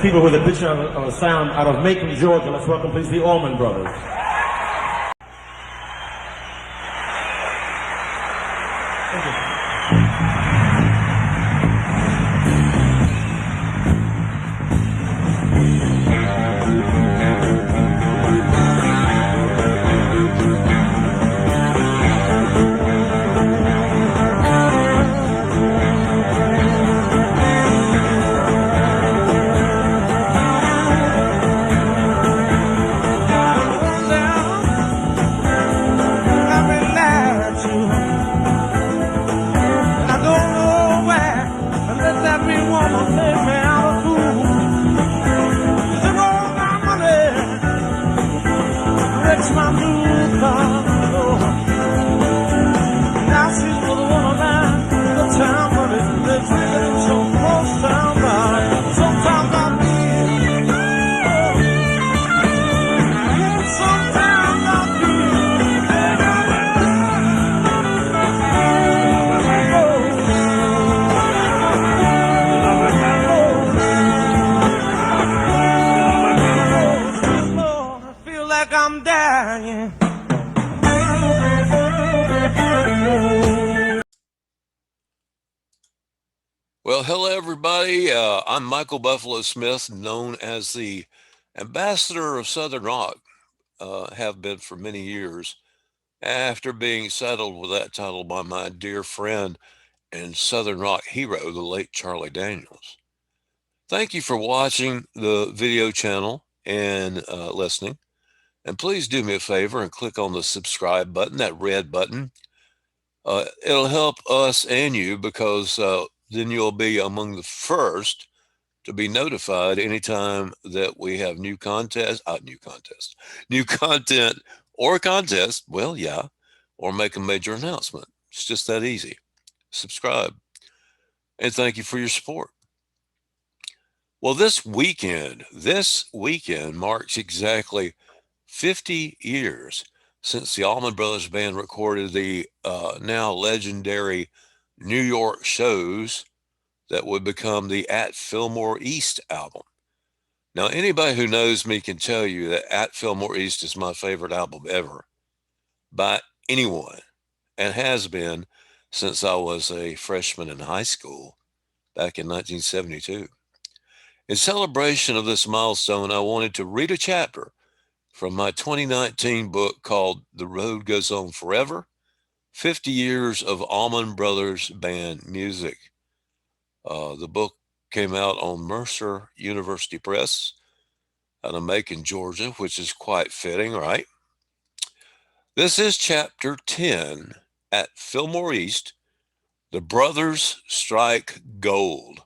people with a picture of a sound out of Macon, Georgia. Let's welcome, please, the Allman Brothers. Thank you. Well, hello, everybody. I'm Michael Buffalo Smith, known as the ambassador of Southern Rock, have been for many years, after being saddled with that title by my dear friend and Southern Rock hero, the late Charlie Daniels. Thank you for watching the video channel and listening. And please do me a favor and click on the subscribe button, that red button. It'll help us and you because then you'll be among the first to be notified anytime that we have new content or contest, well, yeah, or make a major announcement. It's just that easy. Subscribe. And thank you for your support. Well, this weekend marks exactly 50 years since the Allman Brothers Band recorded the now legendary New York shows that would become the At Fillmore East album. Now, anybody who knows me can tell you that At Fillmore East is my favorite album ever by anyone, and has been since I was a freshman in high school back in 1972. In celebration of this milestone, I wanted to read a chapter from my 2019 book called The Road Goes On Forever, 50 Years of Allman Brothers Band Music. The book came out on Mercer University Press out of Macon, Georgia, which is quite fitting, right? This is chapter 10, At Fillmore East, The Brothers Strike Gold.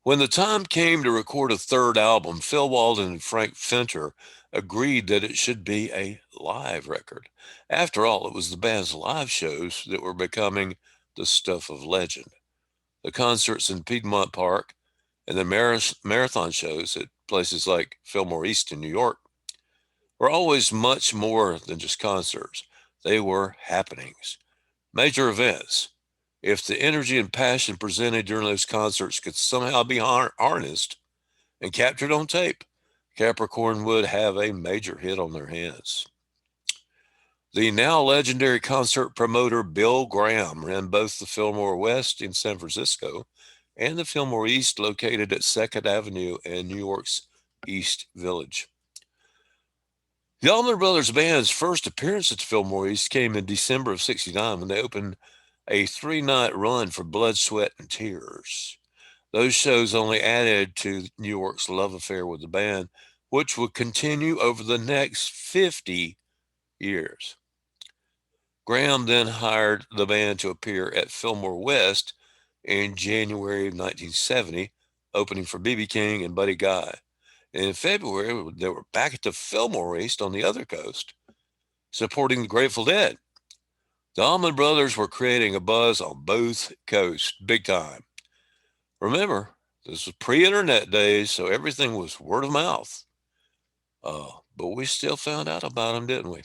When the time came to record a third album, Phil Walden and Frank Fenter agreed that it should be a live record. After all, it was the band's live shows that were becoming the stuff of legend. The concerts in Piedmont Park and the marathon shows at places like Fillmore East in New York were always much more than just concerts. They were happenings, major events. If the energy and passion presented during those concerts could somehow be harnessed and captured on tape, Capricorn would have a major hit on their hands. The now legendary concert promoter Bill Graham ran both the Fillmore West in San Francisco and the Fillmore East located at 2nd Avenue in New York's East Village. The Allman Brothers Band's first appearance at the Fillmore East came in December of '69 when they opened a 3-night run for Blood, Sweat, and Tears. Those shows only added to New York's love affair with the band, which would continue over the next 50 years. Graham then hired the band to appear at Fillmore West in January of 1970, opening for B.B. King and Buddy Guy. And in February, they were back at the Fillmore East on the other coast, supporting the Grateful Dead. The Allman Brothers were creating a buzz on both coasts, big time. Remember, this was pre-internet days, so everything was word of mouth. But we still found out about them, didn't we?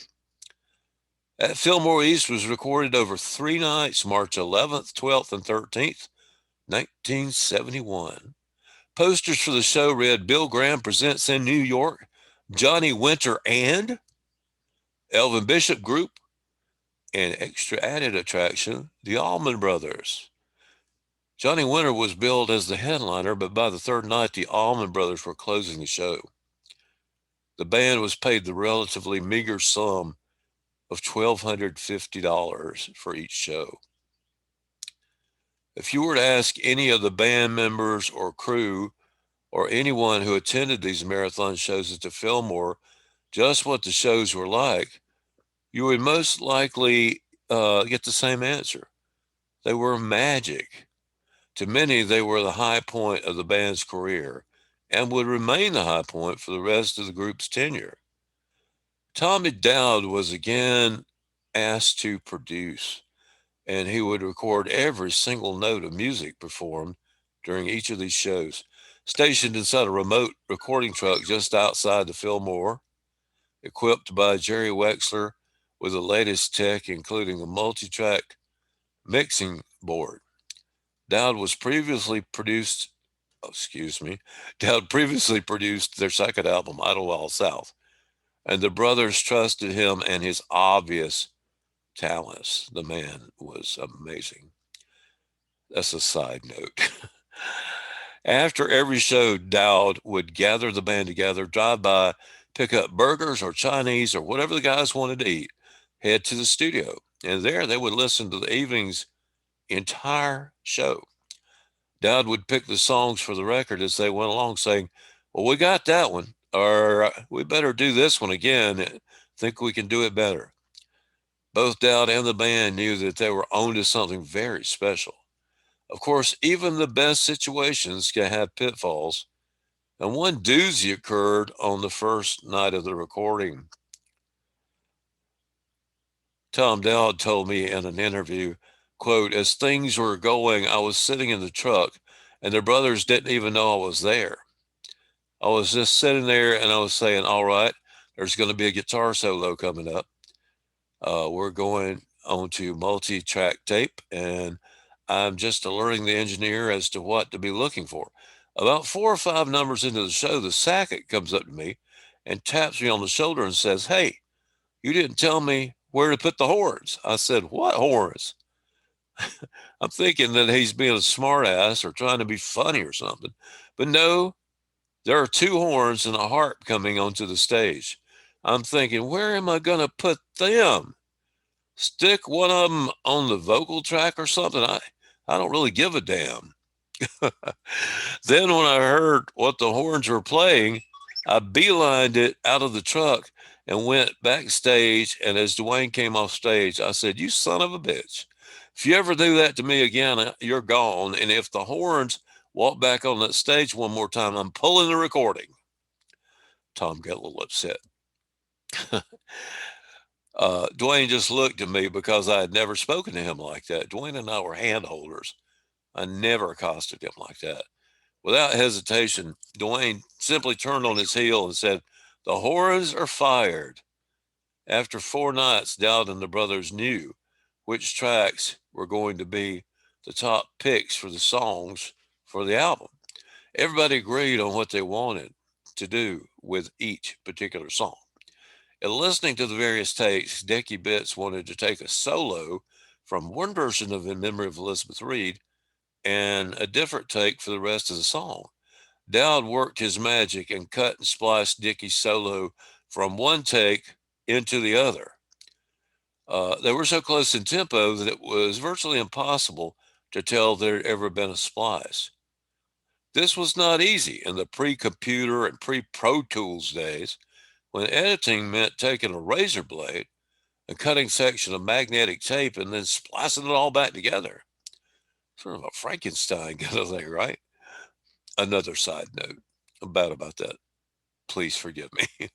At Fillmore East was recorded over 3 nights, March 11th, 12th, and 13th, 1971. Posters for the show read Bill Graham presents in New York, Johnny Winter and Elvin Bishop Group, and extra added attraction, the Allman Brothers. Johnny Winter was billed as the headliner, but by the third night, the Allman Brothers were closing the show. The band was paid the relatively meager sum of $1,250 for each show. If you were to ask any of the band members or crew or anyone who attended these marathon shows at the Fillmore just what the shows were like, you would most likely get the same answer. They were magic. To many, they were the high point of the band's career and would remain the high point for the rest of the group's tenure. Tommy Dowd was again asked to produce, and he would record every single note of music performed during each of these shows. Stationed inside a remote recording truck just outside the Fillmore, equipped by Jerry Wexler with the latest tech, including a multi-track mixing board. Dowd previously produced their second album, Idlewild South, and the brothers trusted him and his obvious talents. The man was amazing. That's a side note. After every show, Dowd would gather the band together, drive by, pick up burgers or Chinese or whatever the guys wanted to eat, head to the studio, and there they would listen to the evening's entire show. Dowd would pick the songs for the record as they went along, saying, "Well, we got that one," or "We better do this one again. Think we can do it better." Both Dowd and the band knew that they were onto something very special. Of course, even the best situations can have pitfalls, and one doozy occurred on the first night of the recording. Tom Dowd told me in an interview, quote, "As things were going, I was sitting in the truck, and the brothers didn't even know I was there. I was just sitting there, and I was saying, all right, there's going to be a guitar solo coming up. We're going onto multi-track tape, and I'm just alerting the engineer as to what to be looking for. About 4 or 5 numbers into the show, the sacket comes up to me and taps me on the shoulder and says, 'Hey, you didn't tell me where to put the horns.' I said, 'What horns?' I'm thinking that he's being a smartass or trying to be funny or something. But no, there are 2 horns and a harp coming onto the stage. I'm thinking, where am I going to put them? Stick one of them on the vocal track or something? I don't really give a damn." Then when I heard what the horns were playing, I beelined it out of the truck and went backstage. And as Duane came off stage, I said, "You son of a bitch. If you ever do that to me again, you're gone. And if the horns walk back on that stage one more time, I'm pulling the recording." Tom got a little upset. Duane just looked at me because I had never spoken to him like that. Duane and I were hand holders. I never accosted him like that. Without hesitation, Duane simply turned on his heel and said, "The horns are fired." After 4 nights, Dowd and the brothers knew which tracks were going to be the top picks for the songs for the album. Everybody agreed on what they wanted to do with each particular song. In listening to the various takes, Dickie Bitts wanted to take a solo from one version of In Memory of Elizabeth Reed and a different take for the rest of the song. Dowd worked his magic and cut and spliced Dickie's solo from one take into the other. They were so close in tempo that it was virtually impossible to tell there had ever been a splice. This was not easy in the pre-computer and pre-Pro Tools days, when editing meant taking a razor blade and cutting section of magnetic tape and then splicing it all back together. Sort of a Frankenstein kind of thing, right? Another side note about that. Please forgive me.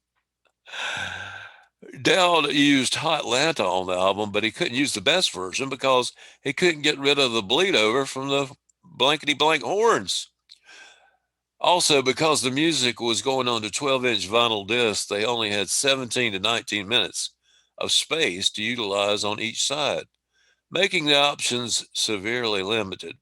Dowd used Hot Lanta on the album, but he couldn't use the best version because he couldn't get rid of the bleed over from the blankety blank horns. Also, because the music was going on to 12-inch vinyl discs, they only had 17 to 19 minutes of space to utilize on each side, making the options severely limited.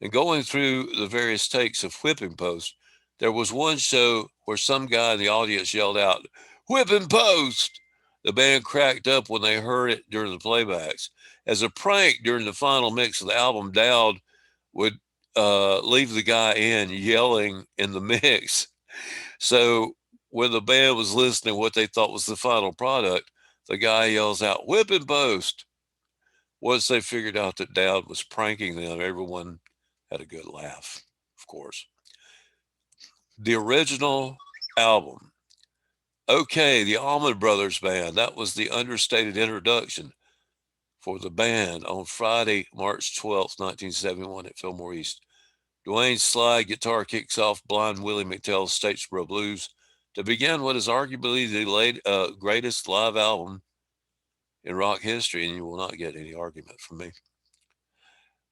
And going through the various takes of Whipping Post, there was one show where some guy in the audience yelled out, "Whipping Post!" The band cracked up when they heard it during the playbacks. As a prank during the final mix of the album, Dowd would leave the guy in yelling in the mix. So when the band was listening to what they thought was the final product, the guy yells out, "Whipping Post." Once they figured out that Dowd was pranking them, everyone had a good laugh, of course. The original album. Okay, the Allman Brothers Band. That was the understated introduction for the band on Friday, March 12th, 1971 at Fillmore East. Duane's slide guitar kicks off Blind Willie McTell's Statesboro Blues to begin what is arguably the greatest live album in rock history, and you will not get any argument from me.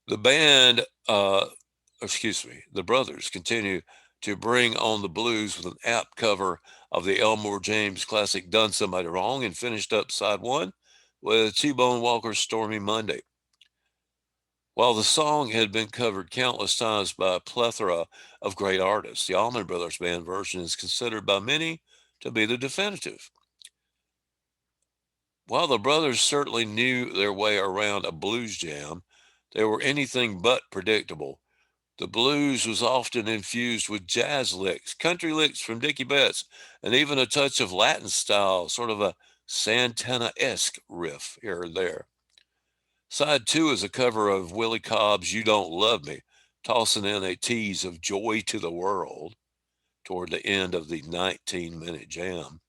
The band, the brothers continue to bring on the blues with an apt cover of the Elmore James classic Done Somebody Wrong, and finished up side one with T-Bone Walker's Stormy Monday. While the song had been covered countless times by a plethora of great artists, the Allman Brothers Band version is considered by many to be the definitive. While the brothers certainly knew their way around a blues jam, they were anything but predictable. The blues was often infused with jazz licks, country licks from Dickie Betts, and even a touch of Latin style, sort of a Santana-esque riff here and there. Side two is a cover of Willie Cobb's You Don't Love Me, tossing in a tease of Joy to the World toward the end of the 19-minute jam.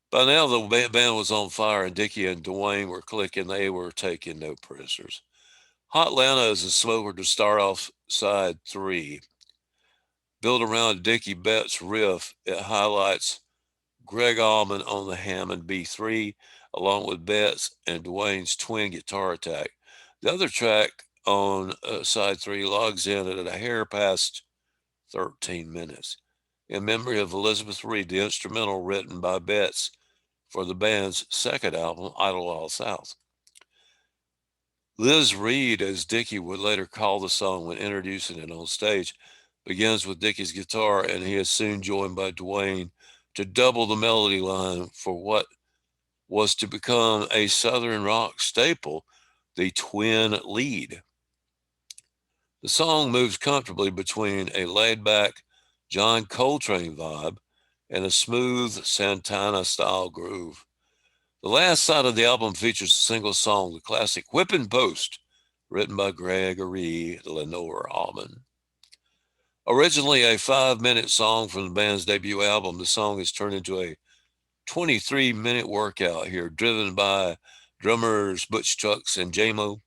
By now, the band was on fire, and Dickie and Duane were clicking. They were taking no prisoners. Hot Atlanta is a smoker to start off side three. Built around Dickie Betts' riff, it highlights Gregg Allman on the Hammond B3, along with Betts and Duane's twin guitar attack. The other track on side three logs in at a hair past 13 minutes. In memory of Elizabeth Reed, the instrumental written by Betts for the band's second album, Idlewild South. Liz Reed, as Dickie would later call the song when introducing it on stage, begins with Dickie's guitar, and he is soon joined by Duane to double the melody line for what was to become a Southern rock staple, the twin lead. The song moves comfortably between a laid-back John Coltrane vibe and a smooth Santana-style groove. The last side of the album features a single song, the classic Whippin' Post, written by Gregory Lenore Allman. Originally a 5-minute song from the band's debut album, the song is turned into a 23-minute workout here, driven by drummers Butch Trucks and J-Mo.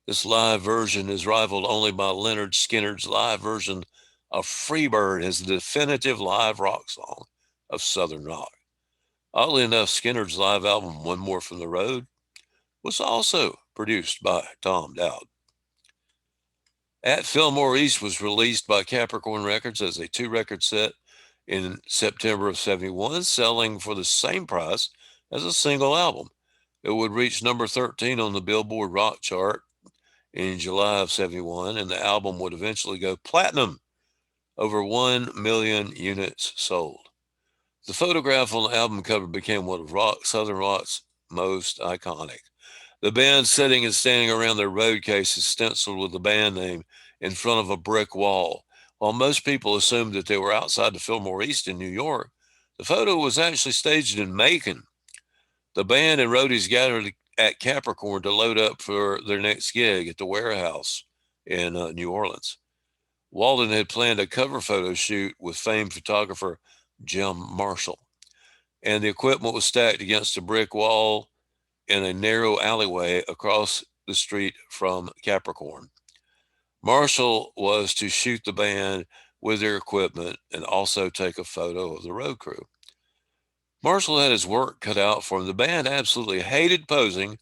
This live version is rivaled only by Leonard Skinner's live version of Freebird as the definitive live rock song of Southern rock. Oddly enough, Skinner's live album, One More from the Road, was also produced by Tom Dowd. At Fillmore East was released by Capricorn Records as a 2-record set in September of 71, selling for the same price as a single album. It would reach number 13 on the Billboard Rock chart in July of 71, and the album would eventually go platinum, over 1 million units sold. The photograph on the album cover became one of Southern rock's most iconic. The band sitting and standing around their road cases stenciled with the band name in front of a brick wall. While most people assumed that they were outside the Fillmore East in New York, the photo was actually staged in Macon. The band and roadies gathered at Capricorn to load up for their next gig at the Warehouse in New Orleans. Walden had planned a cover photo shoot with famed photographer Jim Marshall, and the equipment was stacked against a brick wall in a narrow alleyway across the street from Capricorn. Marshall was to shoot the band with their equipment and also take a photo of the road crew. Marshall had his work cut out for him. The band absolutely hated posing,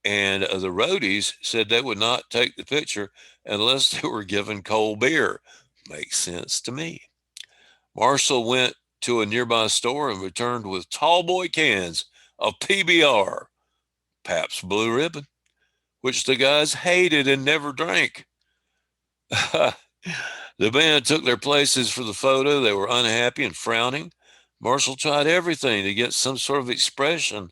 and the roadies said they would not take the picture unless they were given cold beer. Makes sense to me. Marshall went to a nearby store and returned with tall boy cans of PBR, Pabst Blue Ribbon, which the guys hated and never drank. The band took their places for the photo. They were unhappy and frowning. Marshall tried everything to get some sort of expression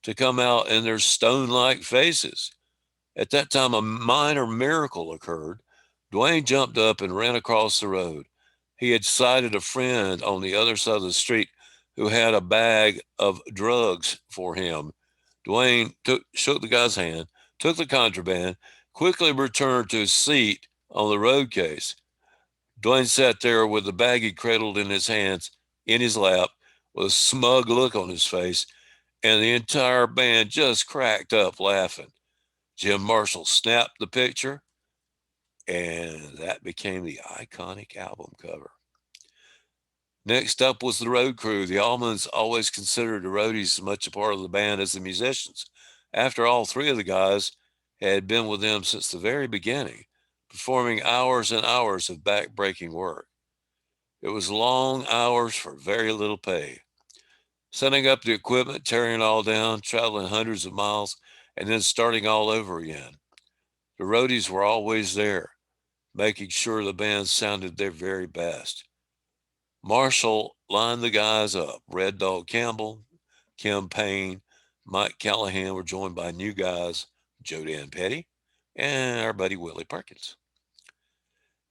to come out in their stone like faces. At that time, a minor miracle occurred. Duane jumped up and ran across the road. He had sighted a friend on the other side of the street who had a bag of drugs for him. Duane shook the guy's hand, took the contraband, quickly returned to his seat on the road case. Duane sat there with the baggie cradled in his hands, in his lap, with a smug look on his face, and the entire band just cracked up laughing. Jim Marshall snapped the picture, and that became the iconic album cover. Next up was the road crew. The Allmans always considered the roadies as much a part of the band as the musicians. After all, three of the guys had been with them since the very beginning, performing hours and hours of back-breaking work. It was long hours for very little pay. Setting up the equipment, tearing it all down, traveling hundreds of miles, and then starting all over again. The roadies were always there, making sure the band sounded their very best. Marshall lined the guys up. Red Dog Campbell, Kim Payne, Mike Callahan were joined by new guys, Joe Dan Petty, and our buddy Willie Perkins.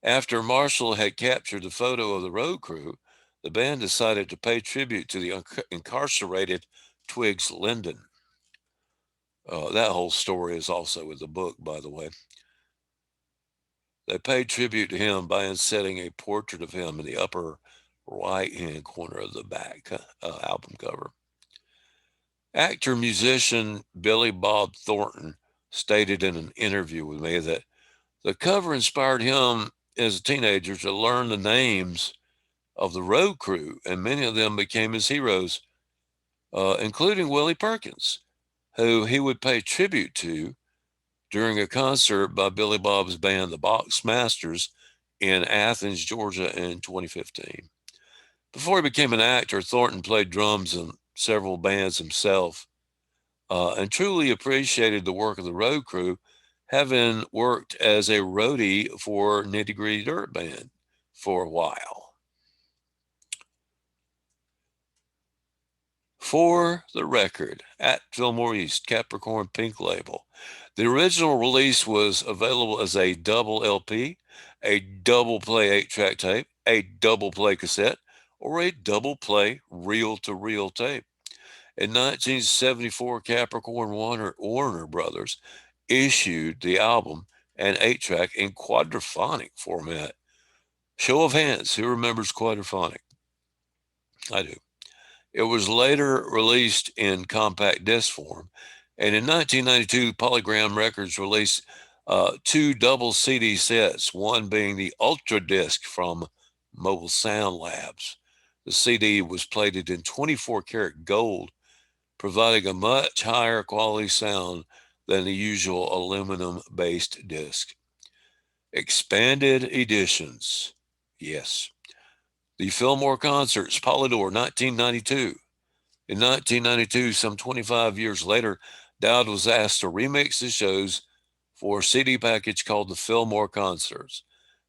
After Marshall had captured the photo of the road crew, the band decided to pay tribute to the incarcerated Twiggs Lyndon. That whole story is also in the book, by the way. They paid tribute to him by insetting a portrait of him in the upper right-hand corner of the back album cover. Actor musician Billy Bob Thornton stated in an interview with me that the cover inspired him as a teenager to learn the names of the road crew, and many of them became his heroes, including Willie Perkins, who he would pay tribute to during a concert by Billy Bob's band, the Box Masters, in Athens, Georgia in 2015. Before he became an actor, Thornton played drums in several bands himself and truly appreciated the work of the road crew, having worked as a roadie for Nitty Gritty Dirt Band for a while. For the record, at Fillmore East, Capricorn Pink Label, the original release was available as a double LP, a double play 8-track tape, a double play cassette, or a double play reel-to-reel tape. In 1974, Capricorn Warner Brothers issued the album an 8-track in quadraphonic format. Show of hands, who remembers quadraphonic? I do. It was later released in compact disc form, and in 1992, Polygram Records released two double CD sets, one being the Ultra Disc from Mobile Sound Labs. The CD was plated in 24 karat gold, providing a much higher quality sound than the usual aluminum-based disc. Expanded editions. Yes. The Fillmore Concerts, Polydor, 1992. In 1992, some 25 years later, Dowd was asked to remix the shows for a CD package called the Fillmore Concerts.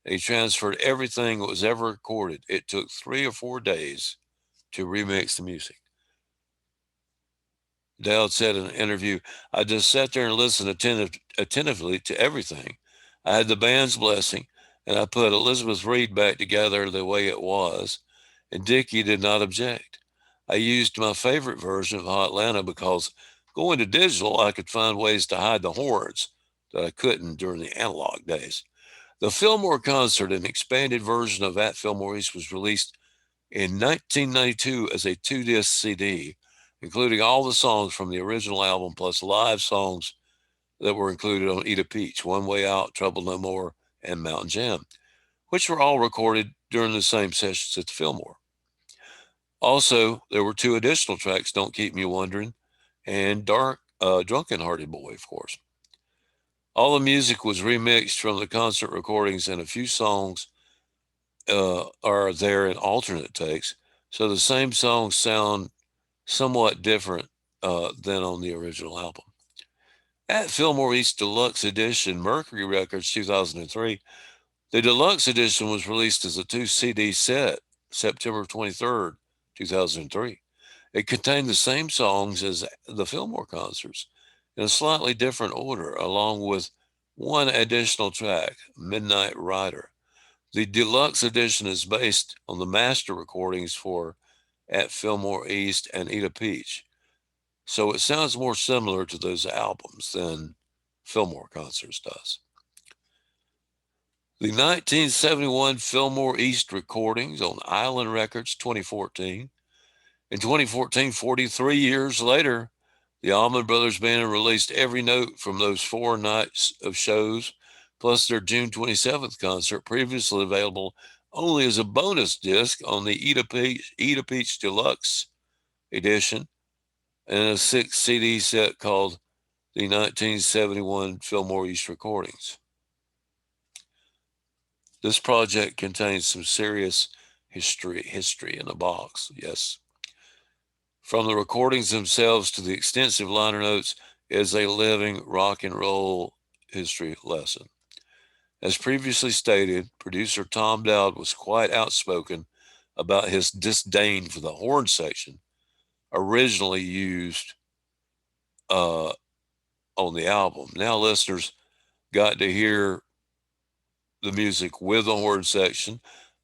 And he transferred everything that was ever recorded. It took 3 or 4 days to remix the music. Dowd said in an interview, I just sat there and listened attentively to everything. I had the band's blessing, and I put Elizabeth Reed back together the way it was, and Dickie did not object. I used my favorite version of Hot Atlanta because going to digital, I could find ways to hide the horns that I couldn't during the analog days. The Fillmore Concert, an expanded version of At Fillmore East, was released in 1992 as a 2-disc CD, including all the songs from the original album plus live songs that were included on Eat a Peach, One Way Out, Trouble No More, and Mountain Jam, which were all recorded during the same sessions at the Fillmore. Also, there were 2 additional tracks, Don't Keep Me Wondering and Drunken Hearted Boy, of course. All the music was remixed from the concert recordings, and a few songs are there in alternate takes, so the same songs sound somewhat different than on the original album. At Fillmore East Deluxe Edition, Mercury Records, 2003, The deluxe edition was released as a 2 CD set September 23rd, 2003. It contained the same songs as the Fillmore concerts in a slightly different order, along with one additional track, Midnight Rider. The deluxe edition is based on the master recordings for At Fillmore East and Eat a Peach, so it sounds more similar to those albums than Fillmore concerts does. The 1971 Fillmore East recordings on Island Records 2014. In 2014, 43 years later, the Allman Brothers Band released every note from those 4 nights of shows, plus their June 27th concert, previously available only as a bonus disc on the Eat a Peach Deluxe edition and a 6 CD set called the 1971 Fillmore East Recordings. This project contains some serious history in a box, yes. From the recordings themselves to the extensive liner notes is a living rock and roll history lesson. As previously stated, producer Tom Dowd was quite outspoken about his disdain for the horn section originally used on the album. Now listeners got to hear the music with the horn section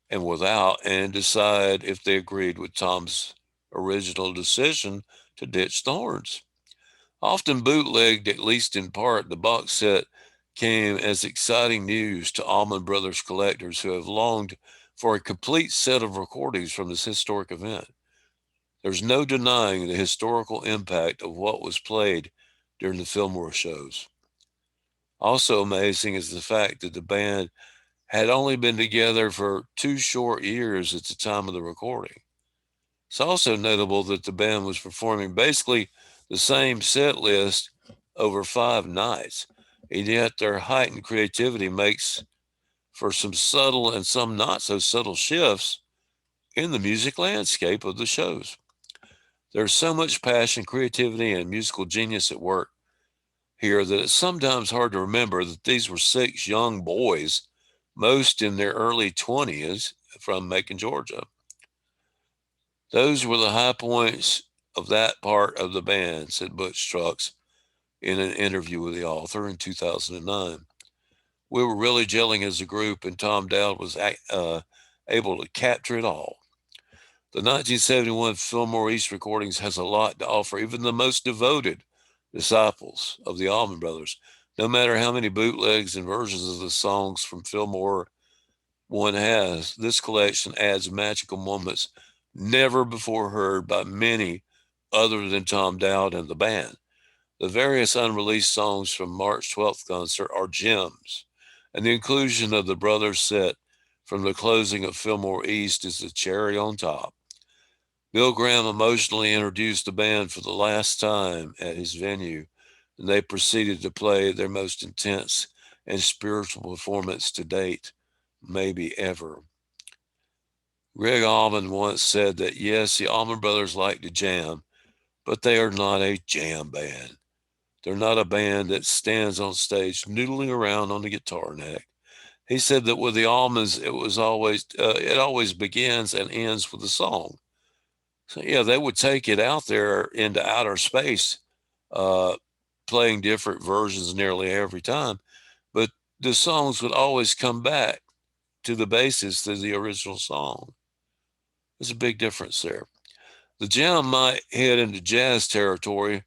and without and decide if they agreed with Tom's original decision to ditch the horns. Often bootlegged, at least in part, the box set came as exciting news to Allman Brothers collectors who have longed for a complete set of recordings from this historic event. There's no denying the historical impact of what was played during the Fillmore shows. Also amazing is the fact that the band had only been together for 2 short years at the time of the recording. It's also notable that the band was performing basically the same set list over 5 nights, and yet their heightened creativity makes for some subtle and some not so subtle shifts in the music landscape of the shows. There's so much passion, creativity, and musical genius at work here that it's sometimes hard to remember that these were 6 young boys, most in their early 20s, from Macon, Georgia. Those were the high points of that part of the band, said Butch Trucks in an interview with the author in 2009. We were really gelling as a group, and Tom Dowd was able to capture it all. The 1971 Fillmore East recordings has a lot to offer even the most devoted disciples of the Allman Brothers. No matter how many bootlegs and versions of the songs from Fillmore one has, this collection adds magical moments never before heard by many other than Tom Dowd and the band. The various unreleased songs from March 12th concert are gems, and the inclusion of the brothers set from the closing of Fillmore East is the cherry on top. Bill Graham emotionally introduced the band for the last time at his venue, and they proceeded to play their most intense and spiritual performance to date, maybe ever. Gregg Allman once said that yes, the Allman Brothers like to jam, but they are not a jam band. They're not a band that stands on stage noodling around on the guitar neck. He said that with the Allmans, it always begins and ends with a song. So yeah, they would take it out there into outer space, uh, playing different versions nearly every time, but the songs would always come back to the basis to the original song. There's a big difference there. The jam might head into jazz territory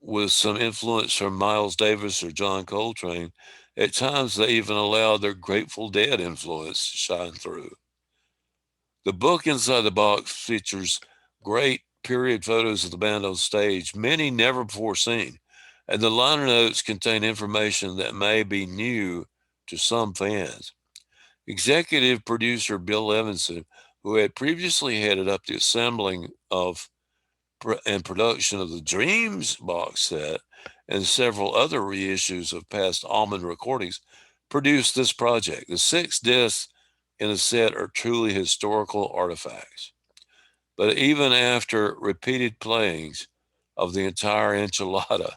with some influence from Miles Davis or John Coltrane. At times, they even allow their Grateful Dead influence to shine through. The book inside the box features great period photos of the band on stage, many never before seen, and the liner notes contain information that may be new to some fans. Executive producer Bill Levinson, who had previously headed up the assembling of and production of the Dreams box set and several other reissues of past Allman recordings, produced this project. The 6 discs in the set are truly historical artifacts. But even after repeated playings of the entire enchilada,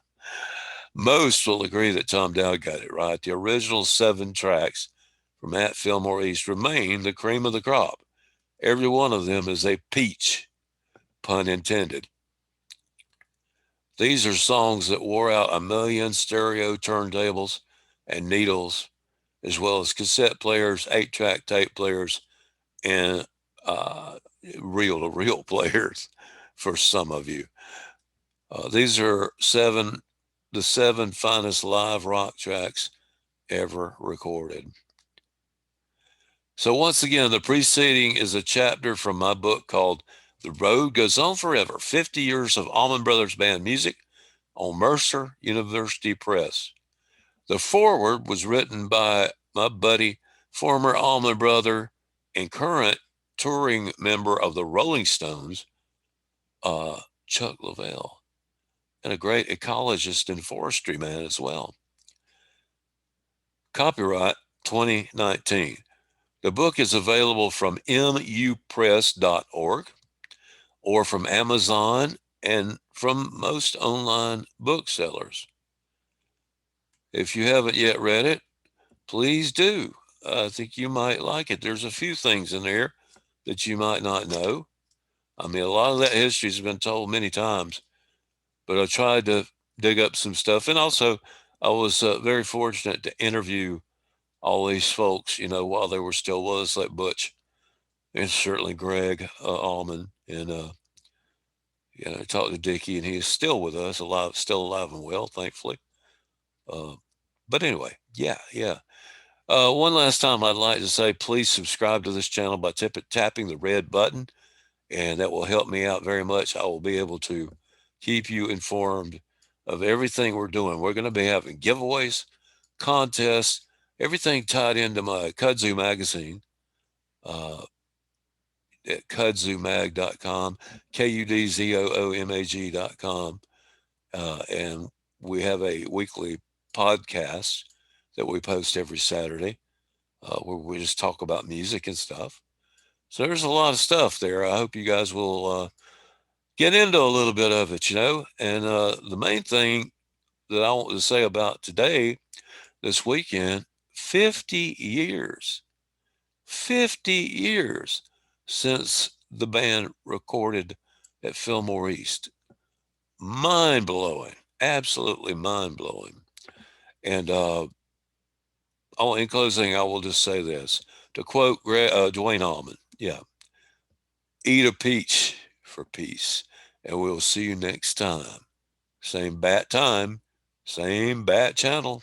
most will agree that Tom Dowd got it right. The original 7 tracks from at Fillmore East remain the cream of the crop. Every one of them is a peach, pun intended. These are songs that wore out a million stereo turntables and needles, as well as cassette players, 8-track tape players, and reel-to-reel players for some of you. These are the seven finest live rock tracks ever recorded. So once again, the preceding is a chapter from my book called The Road Goes On Forever, 50 Years of Allman Brothers Band Music on Mercer University Press. The foreword was written by my buddy, former Allman brother, and current touring member of the Rolling Stones, Chuck Leavell, and a great ecologist and forestry man as well. Copyright 2019. The book is available from mupress.org or from Amazon and from most online booksellers. If you haven't yet read it, please do. I think you might like it. There's a few things in there that you might not know. I mean, a lot of that history has been told many times, but I tried to dig up some stuff. And also, I was very fortunate to interview all these folks, while they were still with us, like Butch and certainly Gregg Allman. And, I talked to Dickie, and he is still with us, still alive and well, thankfully. But anyway, yeah. One last time, I'd like to say, please subscribe to this channel by tapping the red button, and that will help me out very much. I will be able to keep you informed of everything we're doing. We're going to be having giveaways, contests, everything tied into my kudzu magazine at kudzomag.com, kudzooomag.com. And we have a weekly podcast that we post every Saturday where we just talk about music and stuff. So there's a lot of stuff there. I hope you guys will get into a little bit of it, And the main thing that I want to say about today, this weekend, 50 years since the band recorded at Fillmore East. Mind-blowing, absolutely mind-blowing. And in closing, I will just say this. To quote Duane Allman, eat a peach for peace, and we'll see you next time. Same bat time, same bat channel.